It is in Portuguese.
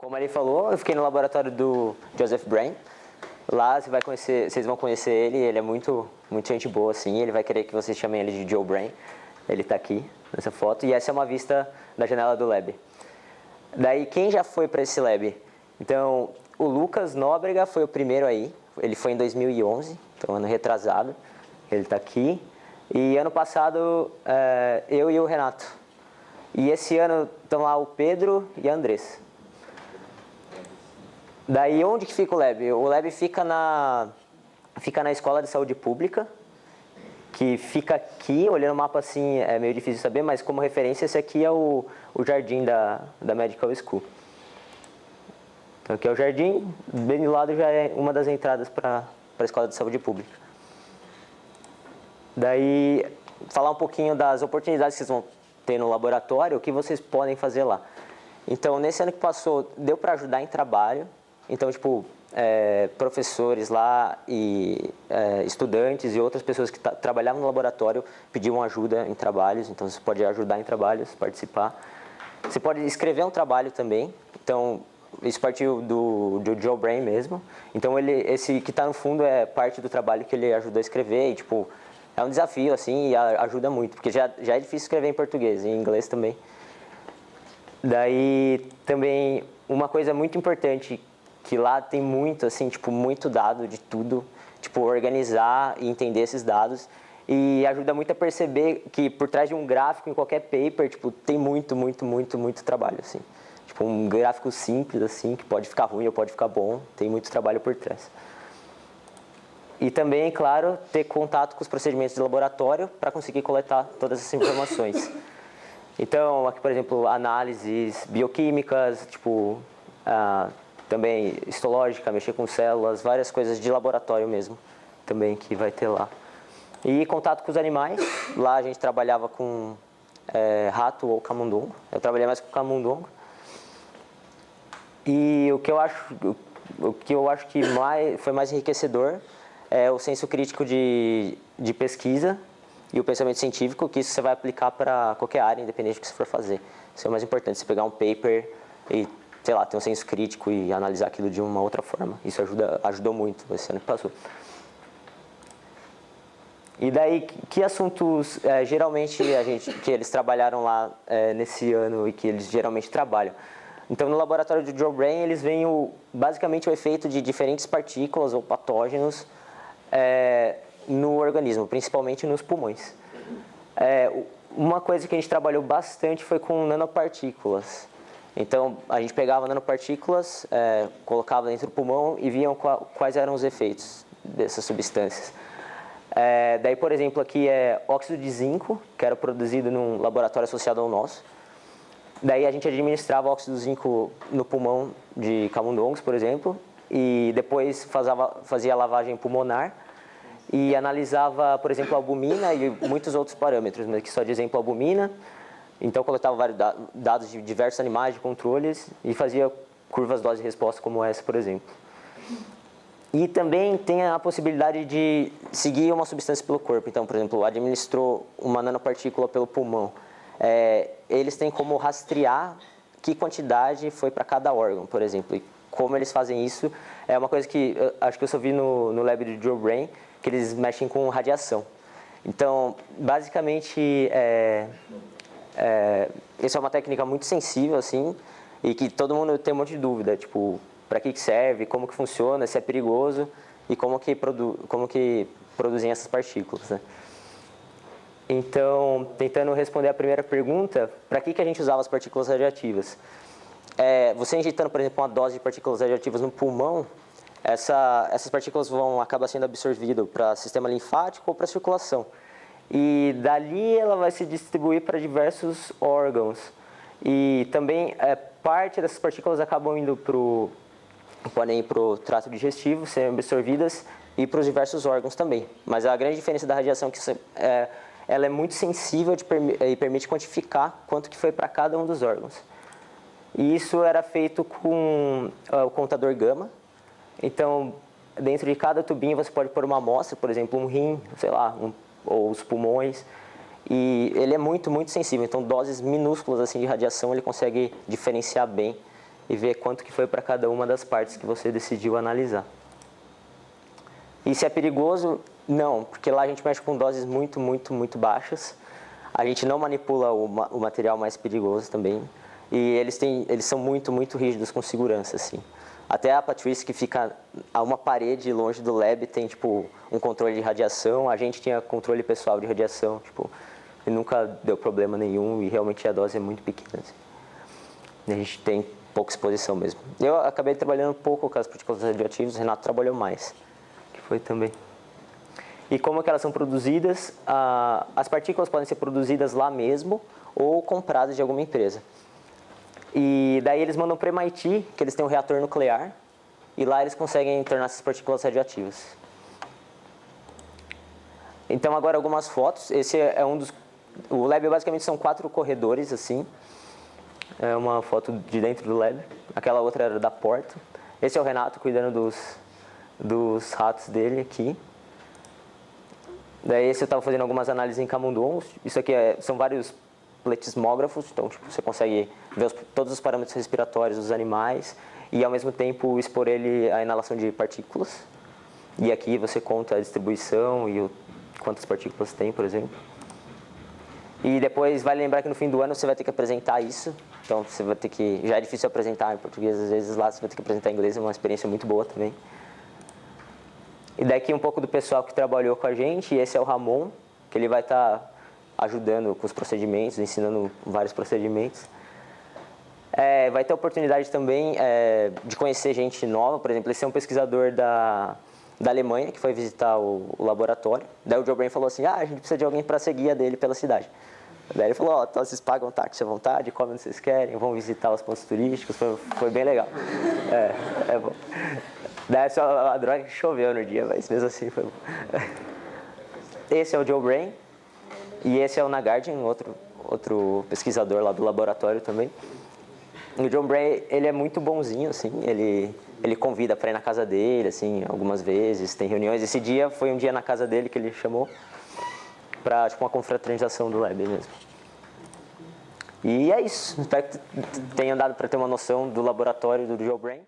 Como ele falou, eu fiquei no laboratório do Joseph Brain. Lá vocês vão conhecer ele é muito gente boa, assim. Ele vai querer que vocês chamem ele de Joe Brain. Ele está aqui nessa foto. E essa é uma vista da janela do lab. Daí, quem já foi para esse lab? Então, o Lucas Nóbrega foi o primeiro aí. Ele foi em 2011, então ano retrasado. Ele está aqui. E ano passado, eu e o Renato. E esse ano estão lá o Pedro e a Andressa. Daí, onde que fica o lab? O lab fica na Escola de Saúde Pública, que fica aqui, olhando o mapa assim, é meio difícil de saber, mas como referência, esse aqui é o jardim da Medical School. Então, aqui é o jardim, bem do lado já é uma das entradas para a Escola de Saúde Pública. Daí, falar um pouquinho das oportunidades que vocês vão ter no laboratório, o que vocês podem fazer lá. Então, nesse ano que passou, deu para ajudar em trabalho. Então, tipo, professores lá e estudantes e outras pessoas que trabalhavam no laboratório pediam ajuda em trabalhos. Então, você pode ajudar em trabalhos, participar. Você pode escrever um trabalho também. Então, isso partiu do Joe Brain mesmo. Então, esse que está no fundo é parte do trabalho que ele ajudou a escrever. E, tipo, é um desafio, assim, e ajuda muito. Porque já é difícil escrever em português, em inglês também. Daí, também, uma coisa muito importante que lá tem muito, assim, tipo, muito dado de tudo, tipo, organizar e entender esses dados, e ajuda muito a perceber que por trás de um gráfico em qualquer paper, tipo, tem muito trabalho, assim. Tipo, um gráfico simples, assim, que pode ficar ruim ou pode ficar bom, tem muito trabalho por trás. E também, claro, ter contato com os procedimentos de laboratório para conseguir coletar todas essas informações. Então, aqui, por exemplo, análises bioquímicas, tipo, também histológica, mexer com células, várias coisas de laboratório mesmo, também que vai ter lá. E contato com os animais, lá a gente trabalhava com rato ou camundongo, eu trabalhei mais com camundongo. E o que eu acho que foi mais enriquecedor é o senso crítico de pesquisa e o pensamento científico, que isso você vai aplicar para qualquer área, independente do que você for fazer. Isso é o mais importante, você pegar um paper e, sei lá, ter um senso crítico e analisar aquilo de uma outra forma. Isso ajudou muito esse ano que passou. E daí, que assuntos geralmente que eles trabalharam lá nesse ano e que eles geralmente trabalham? Então, no laboratório do Joe Brain, eles veem basicamente o efeito de diferentes partículas ou patógenos no organismo, principalmente nos pulmões. Uma coisa que a gente trabalhou bastante foi com nanopartículas. Então, a gente pegava nanopartículas, colocava dentro do pulmão e viam quais eram os efeitos dessas substâncias. Daí, por exemplo, aqui é óxido de zinco, que era produzido num laboratório associado ao nosso. Daí a gente administrava óxido de zinco no pulmão de camundongos, por exemplo, e depois fazia a lavagem pulmonar e analisava, por exemplo, a albumina e muitos outros parâmetros, mas aqui só de exemplo a albumina. Então, coletava vários dados de diversos animais, de controles, e fazia curvas dose e resposta como essa, por exemplo. E também tem a possibilidade de seguir uma substância pelo corpo. Então, por exemplo, administrou uma nanopartícula pelo pulmão. Eles têm como rastrear que quantidade foi para cada órgão, por exemplo. E como eles fazem isso é uma coisa que acho que eu só vi no lab do Joe Brain, que eles mexem com radiação. Então, basicamente, essa é uma técnica muito sensível, assim, e que todo mundo tem um monte de dúvida, tipo, para que serve, como que funciona, se é perigoso e como que produzem essas partículas, né? Então, tentando responder a primeira pergunta, para que a gente usava as partículas radioativas? Você injetando, por exemplo, uma dose de partículas radioativas no pulmão, essas partículas vão acabar sendo absorvidas para o sistema linfático ou para a circulação. E dali ela vai se distribuir para diversos órgãos. E também parte dessas partículas acabam indo podem ir para o trato digestivo, serem absorvidas, e para os diversos órgãos também. Mas a grande diferença da radiação é que ela é muito sensível e permite quantificar quanto que foi para cada um dos órgãos. E isso era feito com o contador gama. Então, dentro de cada tubinho você pode pôr uma amostra, por exemplo, um rim, sei lá, ou os pulmões. E ele é muito sensível. Então, doses minúsculas assim, de radiação ele consegue diferenciar bem e ver quanto que foi para cada uma das partes que você decidiu analisar. E se é perigoso? Não, porque lá a gente mexe com doses muito baixas. A gente não manipula o material mais perigoso também. E eles são muito rígidos com segurança, assim. Até a Patrice, que fica a uma parede longe do lab, tem, tipo, um controle de radiação. A gente tinha controle pessoal de radiação, tipo, e nunca deu problema nenhum e realmente a dose é muito pequena, assim. A gente tem pouca exposição mesmo. Eu acabei trabalhando pouco com as partículas radioativas, o Renato trabalhou mais, que foi também. E como que elas são produzidas? As partículas podem ser produzidas lá mesmo ou compradas de alguma empresa. E daí eles mandam para o MIT, que eles têm um reator nuclear, e lá eles conseguem tornar essas partículas radioativas. Então agora algumas fotos. Esse é um dos... O lab basicamente são 4 corredores, assim. É uma foto de dentro do lab. Aquela outra era da porta. Esse é o Renato cuidando dos ratos dele aqui. Daí esse eu estava fazendo algumas análises em camundongos. Isso aqui são vários pletismógrafos, então tipo, você consegue ver todos os parâmetros respiratórios dos animais e ao mesmo tempo expor ele à inalação de partículas. E aqui você conta a distribuição e quantas partículas tem, por exemplo. E depois vale lembrar que no fim do ano você vai ter que apresentar isso. Então você vai ter que... Já é difícil apresentar em português, às vezes lá você vai ter que apresentar em inglês, é uma experiência muito boa também. E daqui um pouco do pessoal que trabalhou com a gente, e esse é o Ramon, que ele vai estar ajudando com os procedimentos, ensinando vários procedimentos. Vai ter a oportunidade também de conhecer gente nova, por exemplo, esse é um pesquisador da Alemanha, que foi visitar o laboratório. Daí o Joe Brain falou assim, a gente precisa de alguém para ser guia dele pela cidade. Daí ele falou, então vocês pagam táxi à vontade, comem onde vocês querem, vão visitar os pontos turísticos, foi bem legal. É bom. Daí só a droga que choveu no dia, mas mesmo assim foi bom. Esse é o Joe Brain, e esse é o Nagardian, outro pesquisador lá do laboratório também. O John Bray, ele é muito bonzinho, assim, ele convida para ir na casa dele, assim, algumas vezes, tem reuniões. Esse dia foi um dia na casa dele que ele chamou para, tipo, uma confraternização do lab mesmo. E é isso, espero que tenham dado para ter uma noção do laboratório do Joe Brain.